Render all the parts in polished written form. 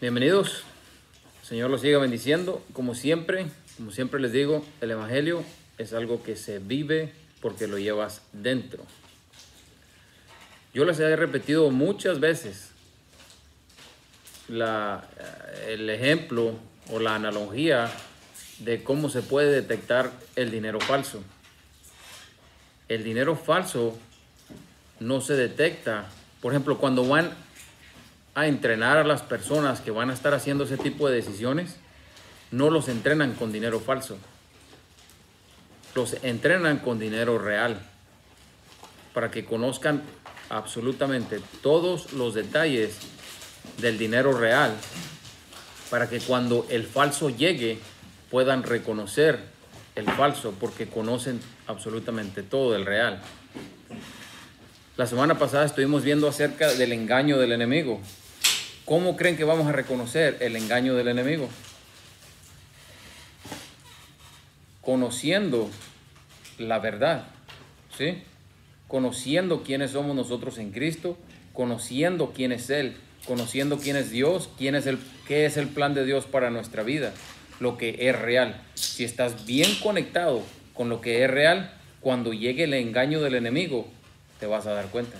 Bienvenidos, el Señor los siga bendiciendo. Como siempre les digo, el Evangelio es algo que se vive porque lo llevas dentro. Yo les he repetido muchas veces el ejemplo o la analogía de cómo se puede detectar el dinero falso. El dinero falso no se detecta. Por ejemplo, cuando van a entrenar a las personas que van a estar haciendo ese tipo de decisiones, no los entrenan con dinero falso. Los entrenan con dinero real para que conozcan absolutamente todos los detalles del dinero real, para que cuando el falso llegue puedan reconocer el falso porque conocen absolutamente todo del real. La semana pasada estuvimos viendo acerca del engaño del enemigo. ¿Cómo creen que vamos a reconocer el engaño del enemigo? Conociendo la verdad, ¿sí? Conociendo quiénes somos nosotros en Cristo, conociendo quién es Él, conociendo quién es Dios, qué es el plan de Dios para nuestra vida, lo que es real. Si estás bien conectado con lo que es real, cuando llegue el engaño del enemigo, te vas a dar cuenta,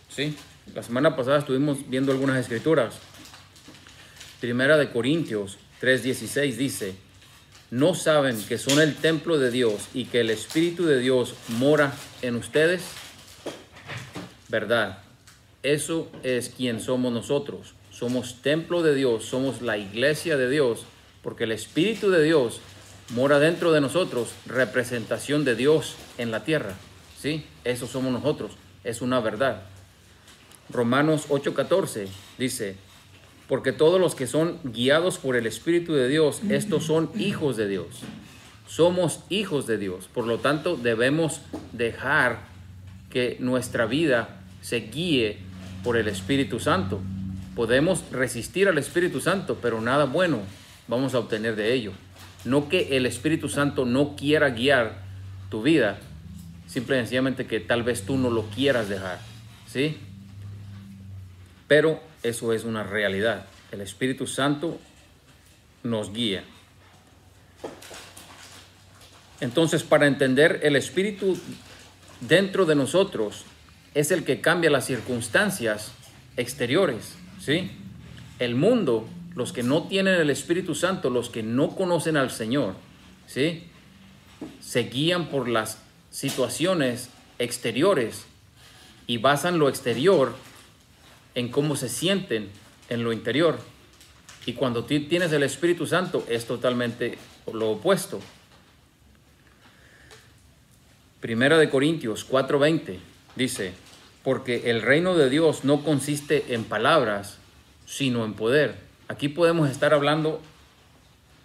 ¿sí? La semana pasada estuvimos viendo algunas escrituras. Primera de Corintios 3:16 dice: ¿no saben que son el templo de Dios y que el Espíritu de Dios mora en ustedes? ¿Verdad? Eso es quien somos nosotros. Somos templo de Dios, somos la iglesia de Dios, porque el Espíritu de Dios mora dentro de nosotros, representación de Dios en la tierra, ¿sí? Eso somos nosotros, es una verdad. Romanos 8:14 dice: porque todos los que son guiados por el Espíritu de Dios, estos son hijos de Dios. Somos hijos de Dios. Por lo tanto, debemos dejar que nuestra vida se guíe por el Espíritu Santo. Podemos resistir al Espíritu Santo, pero nada bueno vamos a obtener de ello. No que el Espíritu Santo no quiera guiar tu vida, simple y sencillamente que tal vez tú no lo quieras dejar, ¿sí? Pero eso es una realidad. El Espíritu Santo nos guía. Entonces, para entender el Espíritu dentro de nosotros, es el que cambia las circunstancias exteriores, ¿sí? El mundo, los que no tienen el Espíritu Santo, los que no conocen al Señor, ¿sí?, se guían por las situaciones exteriores y basan lo exterior en cómo se sienten en lo interior. Y cuando tú tienes el Espíritu Santo es totalmente lo opuesto. Primera de Corintios 4:20 dice: porque el reino de Dios no consiste en palabras, sino en poder. Aquí podemos estar hablando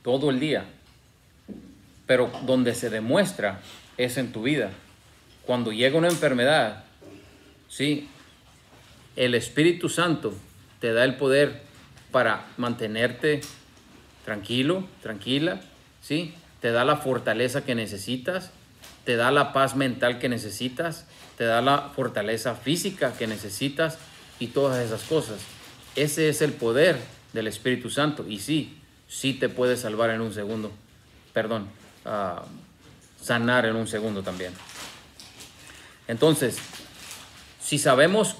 todo el día, pero donde se demuestra es en tu vida. Cuando llega una enfermedad, ¿sí?, el Espíritu Santo te da el poder para mantenerte tranquilo, tranquila, ¿sí? Te da la fortaleza que necesitas, te da la paz mental que necesitas, te da la fortaleza física que necesitas y todas esas cosas. Ese es el poder del Espíritu Santo y sí te puede salvar en un segundo. Sanar en un segundo también. Entonces, si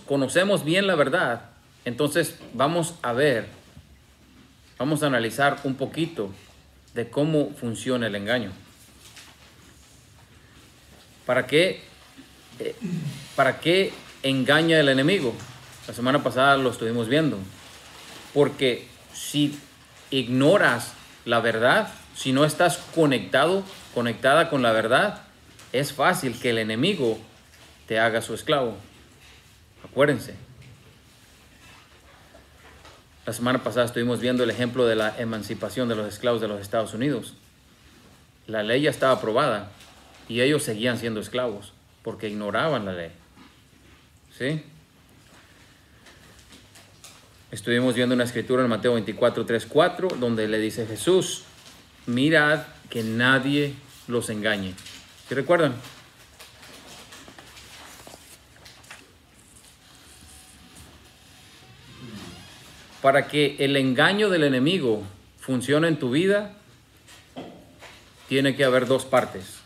conocemos bien la verdad, entonces vamos a analizar un poquito de cómo funciona el engaño. ¿Para qué engaña el enemigo? La semana pasada lo estuvimos viendo. Porque si ignoras la verdad, si no estás conectada con la verdad, es fácil que el enemigo te haga su esclavo. Acuérdense. La semana pasada estuvimos viendo el ejemplo de la emancipación de los esclavos de los Estados Unidos. La ley ya estaba aprobada y ellos seguían siendo esclavos porque ignoraban la ley, ¿sí? Estuvimos viendo una escritura en Mateo 24:3-4, donde le dice Jesús: mirad que nadie los engañe. ¿Sí recuerdan? Para que el engaño del enemigo funcione en tu vida, tiene que haber dos partes.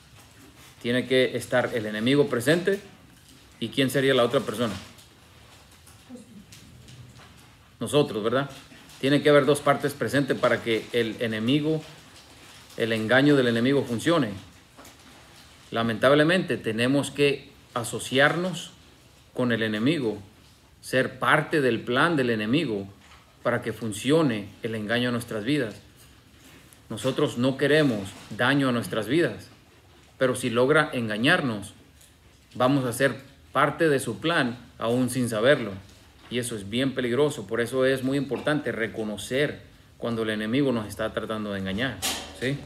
Tiene que estar el enemigo presente. ¿Y quién sería la otra persona? Nosotros, ¿verdad? Tiene que haber dos partes presentes para que el enemigo, el engaño del enemigo funcione. Lamentablemente tenemos que asociarnos con el enemigo, ser parte del plan del enemigo para que funcione el engaño a nuestras vidas. Nosotros no queremos daño a nuestras vidas, pero si logra engañarnos, vamos a ser parte de su plan aún sin saberlo. Y eso es bien peligroso. Por eso es muy importante reconocer cuando el enemigo nos está tratando de engañar, ¿sí?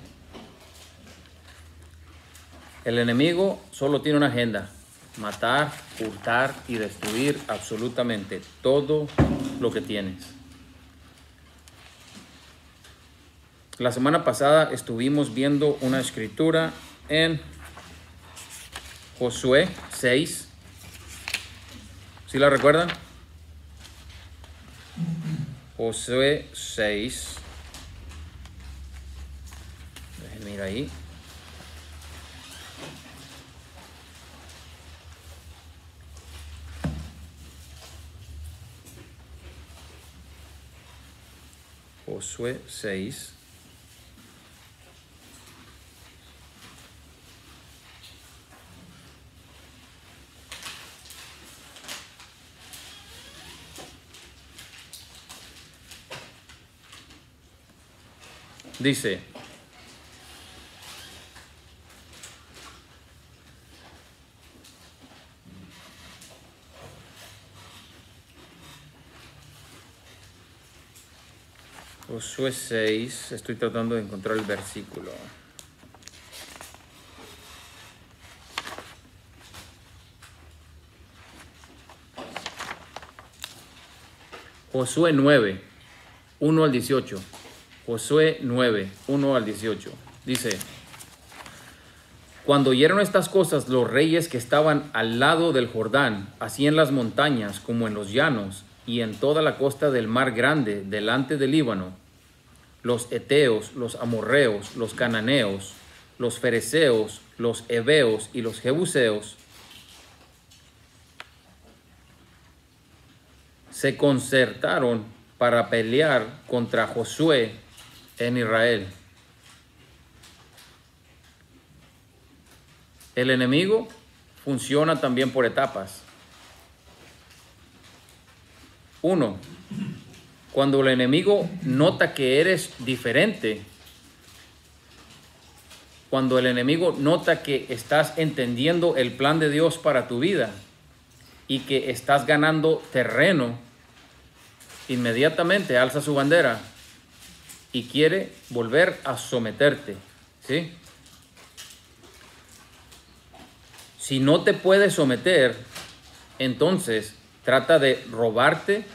El enemigo solo tiene una agenda: matar, hurtar y destruir absolutamente todo lo que tienes. La semana pasada estuvimos viendo una escritura en Josué 6. ¿Sí la recuerdan? Josué 6. Déjenme ir ahí. Josué 6. Dice: Josué 6, estoy tratando de encontrar el versículo. Josué 9, 1 al 18. Josué 9, 1 al 18. Dice: Cuando oyeron estas cosas los reyes que estaban al lado del Jordán, así en las montañas como en los llanos, y en toda la costa del mar grande, delante del Líbano, los heteos, los amorreos, los cananeos, los fereceos, los heveos y los jebuseos, se concertaron para pelear contra Josué en Israel. El enemigo funciona también por etapas. 1. Cuando el enemigo nota que eres diferente, cuando el enemigo nota que estás entendiendo el plan de Dios para tu vida y que estás ganando terreno, inmediatamente alza su bandera y quiere volver a someterte, ¿sí? Si no te puede someter, entonces trata de robarte,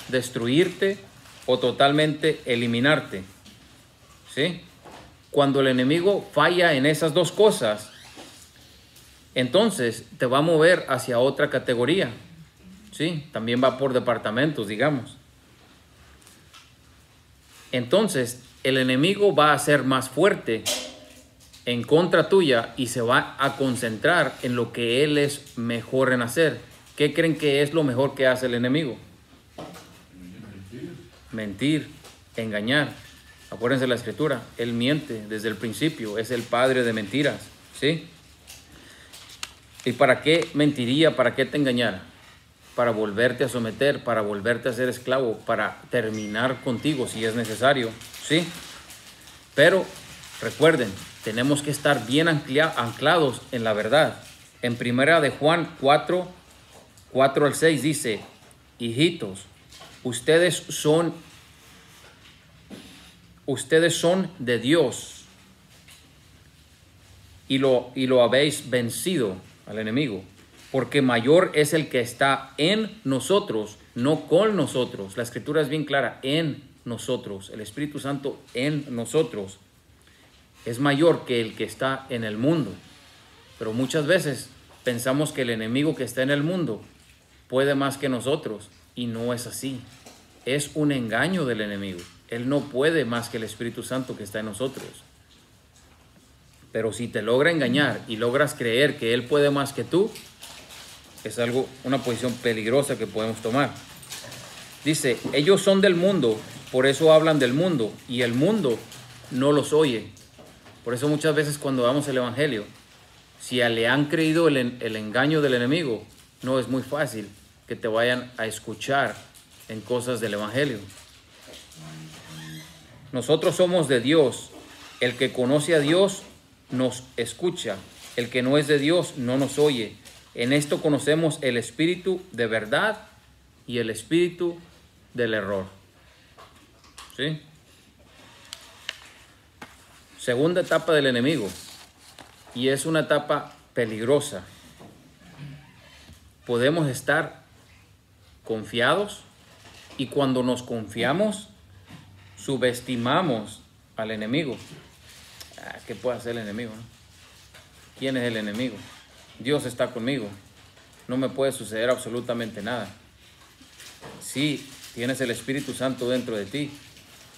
destruirte o totalmente eliminarte, ¿sí? Cuando el enemigo falla en esas dos cosas, entonces te va a mover hacia otra categoría, ¿sí? También va por departamentos, digamos. Entonces el enemigo va a ser más fuerte en contra tuya y se va a concentrar en lo que él es mejor en hacer. ¿Qué creen que es lo mejor que hace el enemigo? Mentir, engañar. Acuérdense la escritura, él miente desde el principio, es el padre de mentiras, ¿sí? ¿Y para qué mentiría? ¿Para qué te engañara? Para volverte a someter, para volverte a ser esclavo, para terminar contigo si es necesario, ¿sí? Pero recuerden, tenemos que estar bien anclados en la verdad. En primera de Juan 4, 4 al 6 dice: hijitos, ustedes son de Dios y lo habéis vencido al enemigo, porque mayor es el que está en nosotros, no con nosotros. La escritura es bien clara: en nosotros, el Espíritu Santo en nosotros es mayor que el que está en el mundo. Pero muchas veces pensamos que el enemigo que está en el mundo puede más que nosotros, y no es así. es un engaño del enemigo. Él no puede más que el Espíritu Santo que está en nosotros. Pero si te logra engañar y logras creer que Él puede más que tú, es una posición peligrosa que podemos tomar. Dice, ellos son del mundo, por eso hablan del mundo, y el mundo no los oye. Por eso muchas veces cuando damos el Evangelio, si le han creído el engaño del enemigo, no es muy fácil que te vayan a escuchar en cosas del Evangelio. Nosotros somos de Dios. El que conoce a Dios nos escucha. El que no es de Dios no nos oye. En esto conocemos el espíritu de verdad y el espíritu del error. ¿Sí? Segunda etapa del enemigo. Y es una etapa peligrosa. Podemos estar confiados y cuando nos confiamos, subestimamos al enemigo. ¿Qué puede hacer el enemigo, no? ¿Quién es el enemigo? Dios está conmigo. No me puede suceder absolutamente nada. Sí, tienes el Espíritu Santo dentro de ti.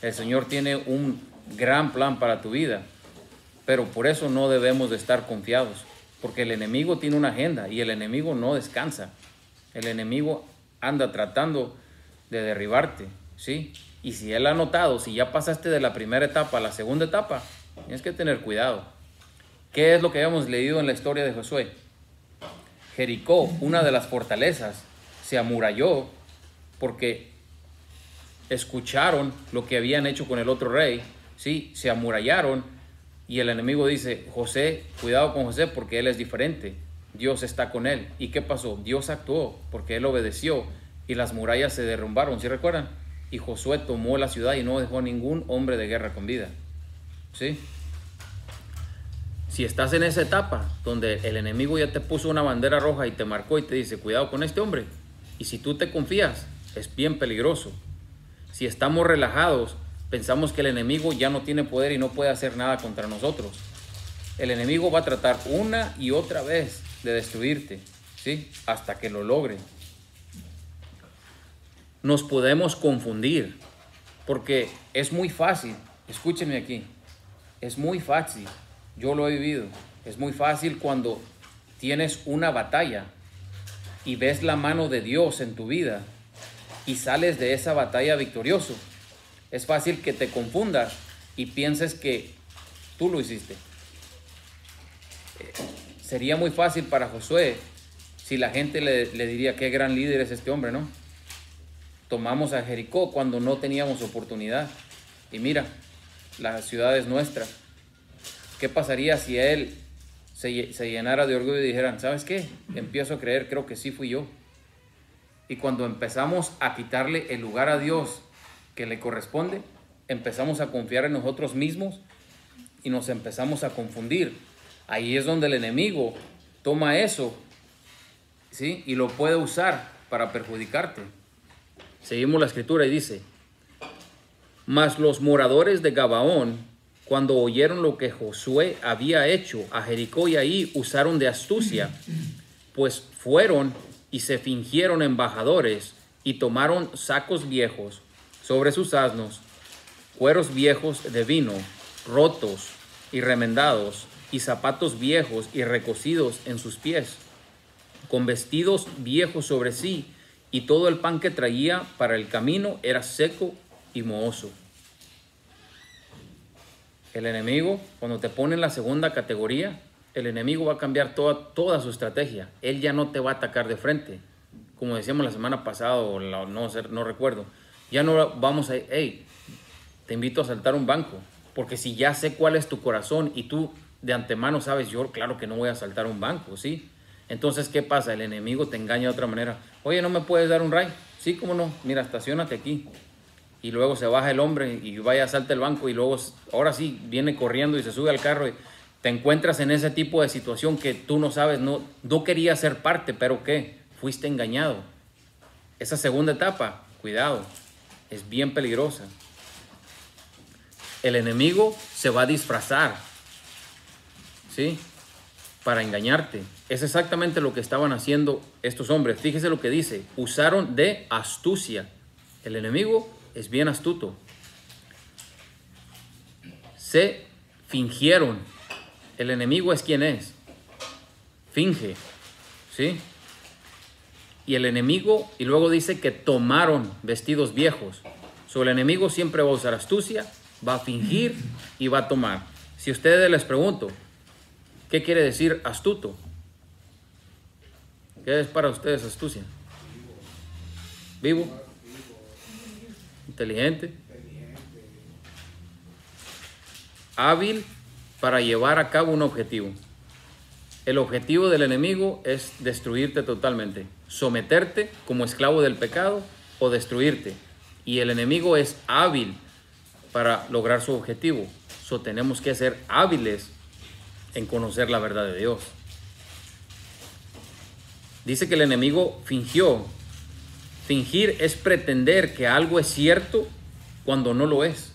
El Señor tiene un gran plan para tu vida. Pero por eso no debemos de estar confiados. Porque el enemigo tiene una agenda y el enemigo no descansa. El enemigo anda tratando de derribarte, ¿sí? Y si él ha notado, si ya pasaste de la primera etapa a la segunda etapa, tienes que tener cuidado. ¿Qué es lo que habíamos leído en la historia de Josué? Jericó, una de las fortalezas, se amuralló porque escucharon lo que habían hecho con el otro rey, ¿sí? Se amurallaron y el enemigo dice, José, cuidado con José porque él es diferente. Dios está con él. ¿Y qué pasó? Dios actuó porque él obedeció y las murallas se derrumbaron, ¿sí recuerdan? Y Josué tomó la ciudad y no dejó ningún hombre de guerra con vida. ¿Sí? Si estás en esa etapa donde el enemigo ya te puso una bandera roja y te marcó y te dice, cuidado con este hombre, y si tú te confías, es bien peligroso. Si estamos relajados, pensamos que el enemigo ya no tiene poder y no puede hacer nada contra nosotros. El enemigo va a tratar una y otra vez de destruirte, ¿sí? Hasta que lo logre. Nos podemos confundir porque es muy fácil, escúchenme aquí, es muy fácil, yo lo he vivido, es muy fácil cuando tienes una batalla y ves la mano de Dios en tu vida y sales de esa batalla victorioso. Es fácil que te confundas y pienses que tú lo hiciste. Sería muy fácil para Josué si la gente le diría qué gran líder es este hombre, ¿no? Tomamos a Jericó cuando no teníamos oportunidad. Y mira, la ciudad es nuestra. ¿Qué pasaría si él se llenara de orgullo y dijeran, ¿sabes qué? Empiezo a creer, creo que sí fui yo. Y cuando empezamos a quitarle el lugar a Dios que le corresponde, empezamos a confiar en nosotros mismos y nos empezamos a confundir. Ahí es donde el enemigo toma eso, ¿sí? Y lo puede usar para perjudicarte. Seguimos la escritura y dice, mas los moradores de Gabaón, cuando oyeron lo que Josué había hecho a Jericó y ahí usaron de astucia, pues fueron y se fingieron embajadores y tomaron sacos viejos sobre sus asnos, cueros viejos de vino, rotos y remendados, y zapatos viejos y recocidos en sus pies, con vestidos viejos sobre sí, y todo el pan que traía para el camino era seco y mohoso. El enemigo, cuando te pone en la segunda categoría, el enemigo va a cambiar toda su estrategia. Él ya no te va a atacar de frente. Como decíamos la semana pasada, o no recuerdo. Ya no vamos a, hey, te invito a asaltar un banco. Porque si ya sé cuál es tu corazón y tú de antemano sabes, yo claro que no voy a asaltar un banco, ¿sí? Entonces, ¿qué pasa? El enemigo te engaña de otra manera. Oye, ¿no me puedes dar un ride? Sí, ¿cómo no? Mira, estaciónate aquí. Y luego se baja el hombre y vaya, asalta el banco y luego, ahora sí, viene corriendo y se sube al carro y te encuentras en ese tipo de situación que tú no sabes, no querías ser parte, pero ¿qué? Fuiste engañado. Esa segunda etapa, cuidado, es bien peligrosa. El enemigo se va a disfrazar, ¿sí? Para engañarte. Es exactamente lo que estaban haciendo estos hombres. Fíjese lo que dice, usaron de astucia. El enemigo es bien astuto. Se fingieron. El enemigo es quien es. Finge. ¿Sí? Y el enemigo, y luego dice que tomaron vestidos viejos. So, el enemigo siempre va a usar astucia, va a fingir y va a tomar. Si ustedes les pregunto, ¿qué quiere decir astuto? ¿Qué es para ustedes astucia? Vivo. Inteligente. Hábil para llevar a cabo un objetivo. El objetivo del enemigo es destruirte totalmente, someterte como esclavo del pecado o destruirte. Y el enemigo es hábil para lograr su objetivo. So, tenemos que ser hábiles en conocer la verdad de Dios. Dice que el enemigo fingió. Fingir es pretender que algo es cierto cuando no lo es.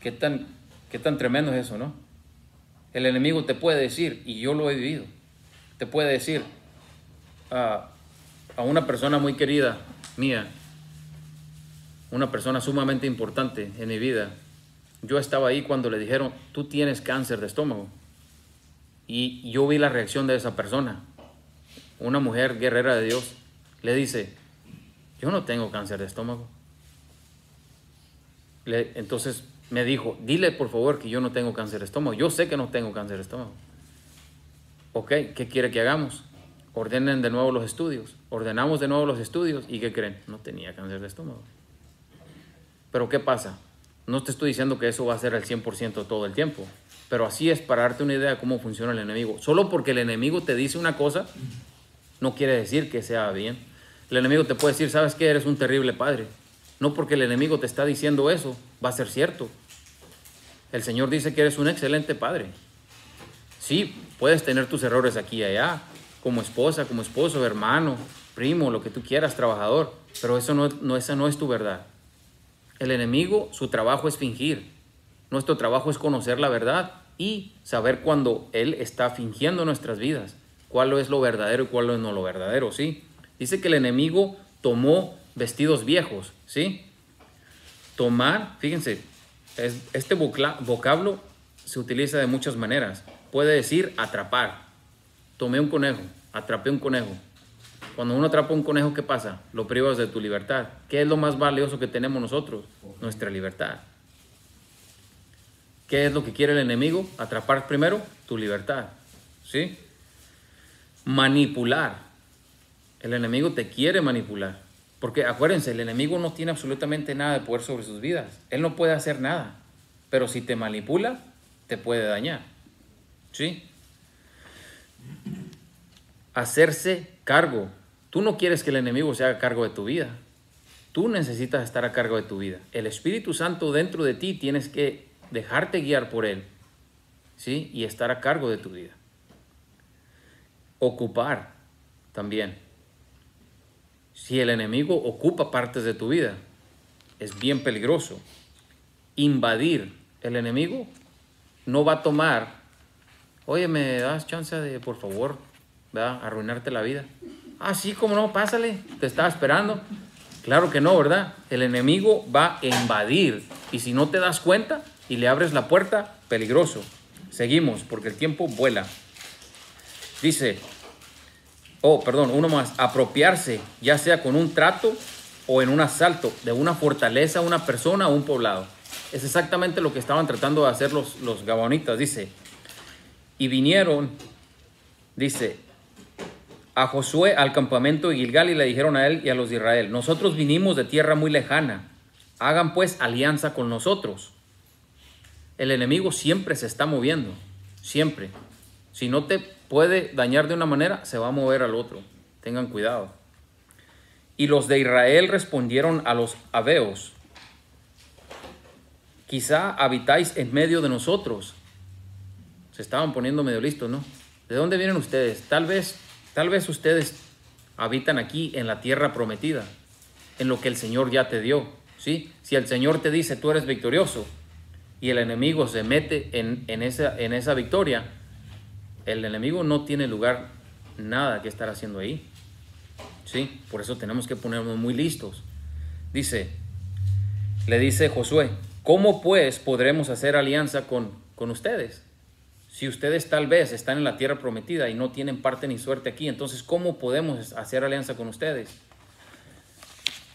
¿Qué tan tremendo es eso, no? El enemigo te puede decir, y yo lo he vivido, te puede decir a una persona muy querida mía, una persona sumamente importante en mi vida. Yo estaba ahí cuando le dijeron, tú tienes cáncer de estómago. Y yo vi la reacción de esa persona. Una mujer guerrera de Dios le dice, yo no tengo cáncer de estómago. Entonces me dijo, dile por favor que yo no tengo cáncer de estómago. Yo sé que no tengo cáncer de estómago. Ok, ¿qué quiere que hagamos? Ordenen de nuevo los estudios. Ordenamos de nuevo los estudios. ¿Y qué creen? No tenía cáncer de estómago. Pero ¿qué pasa? No te estoy diciendo que eso va a ser el 100% todo el tiempo. Pero así es para darte una idea de cómo funciona el enemigo. Solo porque el enemigo te dice una cosa, no quiere decir que sea bien. El enemigo te puede decir, ¿sabes qué? Eres un terrible padre. No porque el enemigo te está diciendo eso, va a ser cierto. El Señor dice que eres un excelente padre. Sí, puedes tener tus errores aquí y allá, como esposa, como esposo, hermano, primo, lo que tú quieras, trabajador. Pero esa no es tu verdad. El enemigo, su trabajo es fingir. Nuestro trabajo es conocer la verdad y saber cuando él está fingiendo nuestras vidas. Cuál es lo verdadero y cuál es no lo verdadero, ¿sí? Dice que el enemigo tomó vestidos viejos, ¿sí? Tomar, fíjense, este vocablo se utiliza de muchas maneras. Puede decir atrapar. Tomé un conejo, atrapé un conejo. Cuando uno atrapa un conejo, ¿qué pasa? Lo privas de tu libertad. ¿Qué es lo más valioso que tenemos nosotros? Nuestra libertad. ¿Qué es lo que quiere el enemigo? Atrapar primero tu libertad, ¿sí? Manipular. El enemigo te quiere manipular. Porque acuérdense, el enemigo no tiene absolutamente nada de poder sobre sus vidas. Él no puede hacer nada. Pero si te manipula, te puede dañar, ¿sí? Hacerse cargo. Tú no quieres que el enemigo se haga cargo de tu vida. Tú necesitas estar a cargo de tu vida. El Espíritu Santo dentro de ti tienes que dejarte guiar por él, ¿sí? Y estar a cargo de tu vida. Ocupar también. Si el enemigo ocupa partes de tu vida, es bien peligroso. Invadir. El enemigo no va a tomar, oye, ¿me das chance de, por favor, ¿verdad?, arruinarte la vida? Ah, sí, cómo no, pásale, te estaba esperando. Claro que no, ¿verdad? El enemigo va a invadir. Y si no te das cuenta y le abres la puerta, peligroso. Seguimos, porque el tiempo vuela. Dice, uno más. Apropiarse, ya sea con un trato o en un asalto de una fortaleza, una persona o un poblado. Es exactamente lo que estaban tratando de hacer los gabaonitas. Dice, y vinieron, dice, a Josué al campamento de Gilgal y le dijeron a él y a los de Israel, nosotros vinimos de tierra muy lejana, hagan pues alianza con nosotros. El enemigo siempre se está moviendo, siempre. Si no te puede dañar de una manera, se va a mover al otro. Tengan cuidado. Y los de Israel respondieron a los heveos, quizá habitáis en medio de nosotros. Se estaban poniendo medio listos, ¿no? ¿De dónde vienen ustedes? Tal vez ustedes habitan aquí en la tierra prometida, en lo que el Señor ya te dio, ¿sí? Si el Señor te dice, tú eres victorioso, y el enemigo se mete en esa victoria, el enemigo no tiene lugar nada que estar haciendo ahí. ¿sí? Por eso tenemos que ponernos muy listos. Le dice Josué, ¿cómo pues podremos hacer alianza con ustedes? Si ustedes tal vez están en la tierra prometida y no tienen parte ni suerte aquí, entonces ¿cómo podemos hacer alianza con ustedes?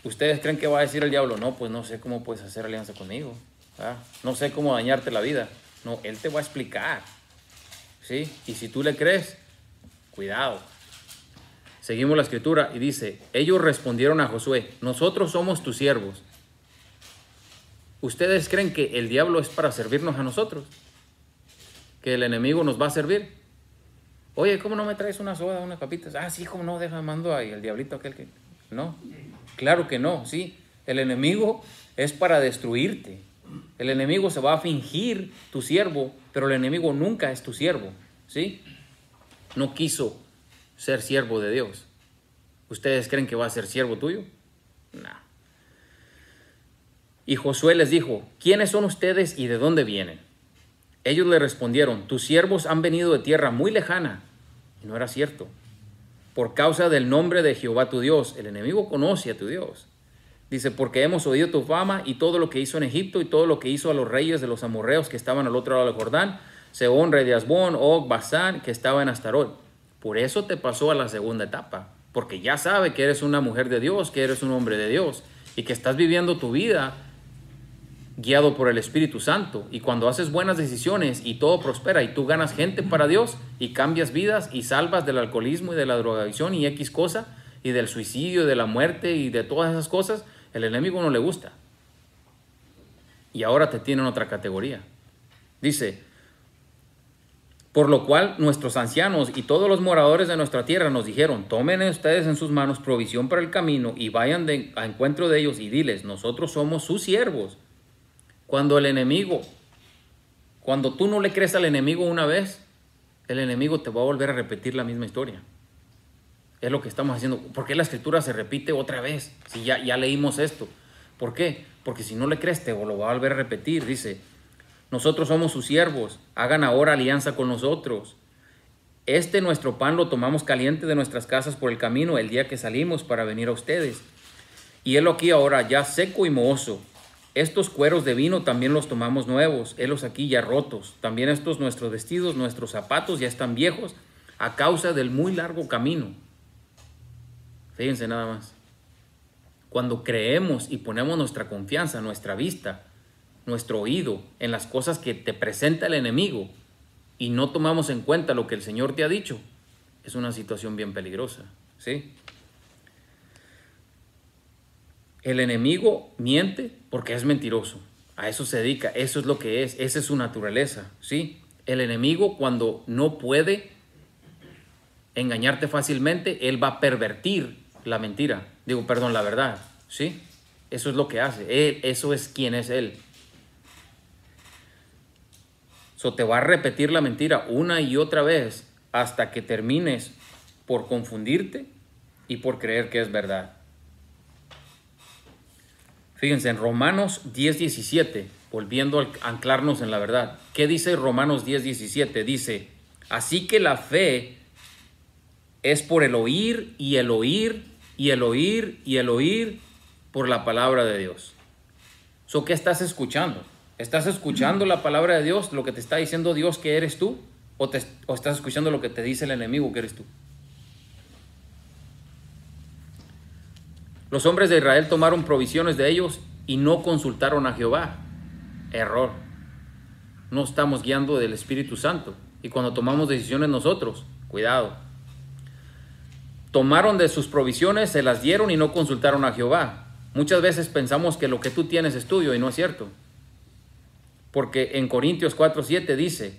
¿Ustedes creen que va a decir el diablo? No, pues no sé cómo puedes hacer alianza conmigo. No sé cómo dañarte la vida. No, él te va a explicar. ¿Sí? Y si tú le crees, cuidado. Seguimos la escritura y dice, ellos respondieron a Josué, nosotros somos tus siervos. ¿Ustedes creen que el diablo es para servirnos a nosotros? ¿Que el enemigo nos va a servir? Oye, ¿cómo no me traes una soda, unas papitas? Ah, sí, ¿cómo no? Déjame mando ahí el diablito aquel que... No, claro que no, sí. El enemigo es para destruirte. El enemigo se va a fingir tu siervo, pero el enemigo nunca es tu siervo, ¿sí? No quiso ser siervo de Dios. ¿Ustedes creen que va a ser siervo tuyo? No. Y Josué les dijo, ¿quiénes son ustedes y de dónde vienen? Ellos le respondieron, tus siervos han venido de tierra muy lejana. Y no era cierto. Por causa del nombre de Jehová tu Dios, el enemigo conoce a tu Dios. Dice, porque hemos oído tu fama y todo lo que hizo en Egipto y todo lo que hizo a los reyes de los amorreos que estaban al otro lado del Jordán, Sehón, rey de Asbón, Og, Basán, que estaba en Astarot. Por eso te pasó a la segunda etapa, porque ya sabe que eres una mujer de Dios, que eres un hombre de Dios y que estás viviendo tu vida guiado por el Espíritu Santo. Y cuando haces buenas decisiones y todo prospera y tú ganas gente para Dios y cambias vidas y salvas del alcoholismo y de la drogadicción y X cosa y del suicidio, de la muerte y de todas esas cosas, el enemigo no le gusta. Y ahora te tiene en otra categoría. Dice, por lo cual nuestros ancianos y todos los moradores de nuestra tierra nos dijeron, tomen ustedes en sus manos provisión para el camino y vayan a encuentro de ellos y diles, nosotros somos sus siervos. Cuando tú no le crees al enemigo una vez, el enemigo te va a volver a repetir la misma historia. Es lo que estamos haciendo. ¿Por qué la escritura se repite otra vez? Si ya leímos esto. ¿Por qué? Porque si no le crees, te lo va a volver a repetir. Dice, nosotros somos sus siervos, hagan ahora alianza con nosotros. Nuestro pan lo tomamos caliente de nuestras casas por el camino el día que salimos para venir a ustedes. Y helo aquí ahora ya seco y mohoso. Estos cueros de vino también los tomamos nuevos, helos aquí ya rotos. También nuestros vestidos, nuestros zapatos ya están viejos a causa del muy largo camino. Fíjense nada más. Cuando creemos y ponemos nuestra confianza, nuestra vista, nuestro oído en las cosas que te presenta el enemigo y no tomamos en cuenta lo que el Señor te ha dicho, es una situación bien peligrosa, ¿sí? El enemigo miente porque es mentiroso. A eso se dedica, eso es lo que es, esa es su naturaleza, ¿sí? El enemigo, cuando no puede engañarte fácilmente, él va a pervertir la verdad, ¿sí? Eso es lo que hace, eso es quien es él. Te va a repetir la mentira una y otra vez hasta que termines por confundirte y por creer que es verdad. Fíjense, en Romanos 10:17, volviendo a anclarnos en la verdad. ¿Qué dice Romanos 10:17? Dice, así que la fe es por el oír y el oír y el oír y el oír por la palabra de Dios. ¿Qué estás escuchando? ¿Estás escuchando la palabra de Dios, lo que te está diciendo Dios que eres tú? ¿O estás escuchando lo que te dice el enemigo que eres tú? Los hombres de Israel tomaron provisiones de ellos y no consultaron a Jehová. Error. No estamos guiando del Espíritu Santo. Y cuando tomamos decisiones nosotros, cuidado. Tomaron de sus provisiones, se las dieron y no consultaron a Jehová. Muchas veces pensamos que lo que tú tienes es tuyo y no es cierto. Porque en Corintios 4:7 dice,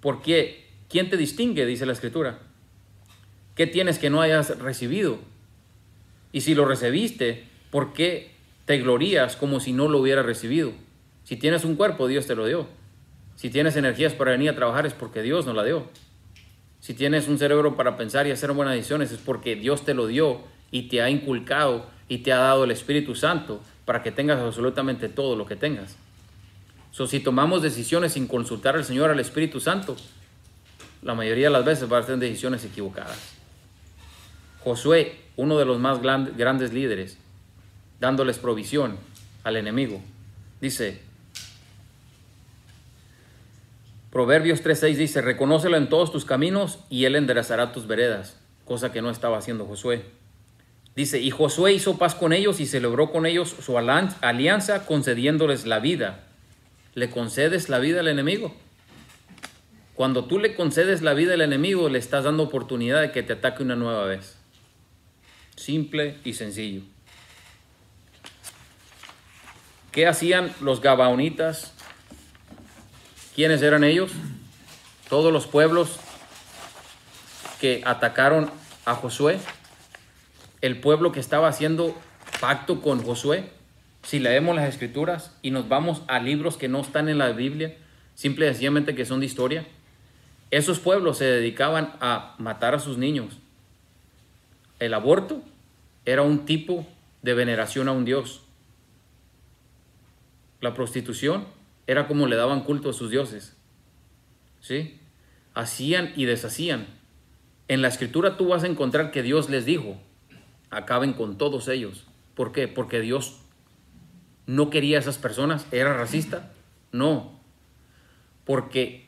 porque ¿quién te distingue? Dice la Escritura. ¿Qué tienes que no hayas recibido? Y si lo recibiste, ¿por qué te glorías como si no lo hubieras recibido? Si tienes un cuerpo, Dios te lo dio. Si tienes energías para venir a trabajar, es porque Dios nos la dio. Si tienes un cerebro para pensar y hacer buenas decisiones, es porque Dios te lo dio y te ha inculcado y te ha dado el Espíritu Santo para que tengas absolutamente todo lo que tengas. Si tomamos decisiones sin consultar al Señor, al Espíritu Santo, la mayoría de las veces van a ser decisiones equivocadas. Josué uno de los más grandes líderes, dándoles provisión al enemigo. Dice, Proverbios 3:6 dice, reconócelo en todos tus caminos y él enderezará tus veredas, cosa que no estaba haciendo Josué. Dice, y Josué hizo paz con ellos y celebró con ellos su alianza, concediéndoles la vida. ¿Le concedes la vida al enemigo? Cuando tú le concedes la vida al enemigo, le estás dando oportunidad de que te ataque una nueva vez. Simple y sencillo. ¿Qué hacían los gabaonitas? ¿Quiénes eran ellos? Todos los pueblos que atacaron a Josué. El pueblo que estaba haciendo pacto con Josué. Si leemos las escrituras y nos vamos a libros que no están en la Biblia, simple y sencillamente que son de historia, esos pueblos se dedicaban a matar a sus niños. El aborto era un tipo de veneración a un dios. La prostitución era como le daban culto a sus dioses. ¿Sí? Hacían y deshacían. En la escritura tú vas a encontrar que Dios les dijo, acaben con todos ellos. ¿Por qué? Porque Dios no quería a esas personas. ¿Era racista? No. Porque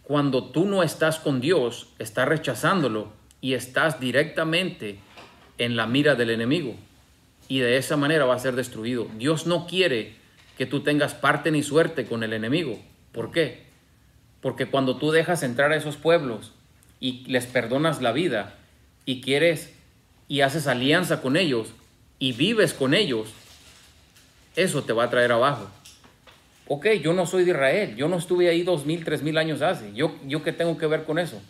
cuando tú no estás con Dios, estás rechazándolo y estás directamente en la mira del enemigo. Y de esa manera va a ser destruido. Dios no quiere que tú tengas parte ni suerte con el enemigo. ¿Por qué? Porque cuando tú dejas entrar a esos pueblos y les perdonas la vida y quieres y haces alianza con ellos y vives con ellos, eso te va a traer abajo. Ok, yo no soy de Israel, yo no estuve ahí 2000, 3000 años hace. ¿Yo qué tengo que ver con eso?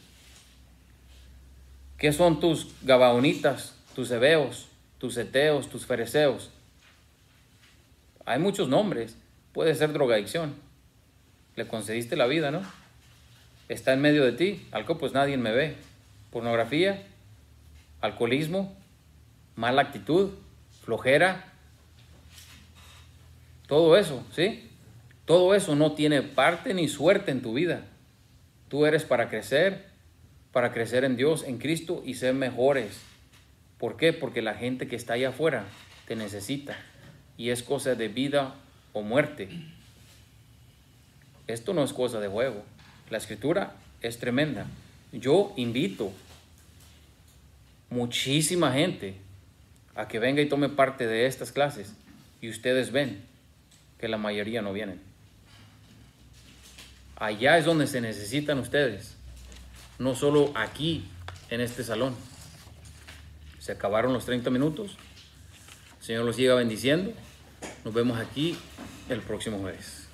¿Qué son tus gabaonitas, tus heveos, tus eteos, tus fereceos? Hay muchos nombres. Puede ser drogadicción. Le concediste la vida, ¿no? Está en medio de ti. Algo, pues nadie me ve. Pornografía, alcoholismo, mala actitud, flojera. Todo eso, ¿sí? Todo eso no tiene parte ni suerte en tu vida. Tú eres para crecer en Dios, en Cristo y ser mejores. ¿Por qué? Porque la gente que está allá afuera te necesita y es cosa de vida o muerte. Esto no es cosa de juego. La escritura es tremenda. Yo invito muchísima gente a que venga y tome parte de estas clases y ustedes ven que la mayoría no vienen. Allá es donde se necesitan ustedes, no solo aquí en este salón. Se acabaron los 30 minutos. El Señor los siga bendiciendo. Nos vemos aquí el próximo jueves.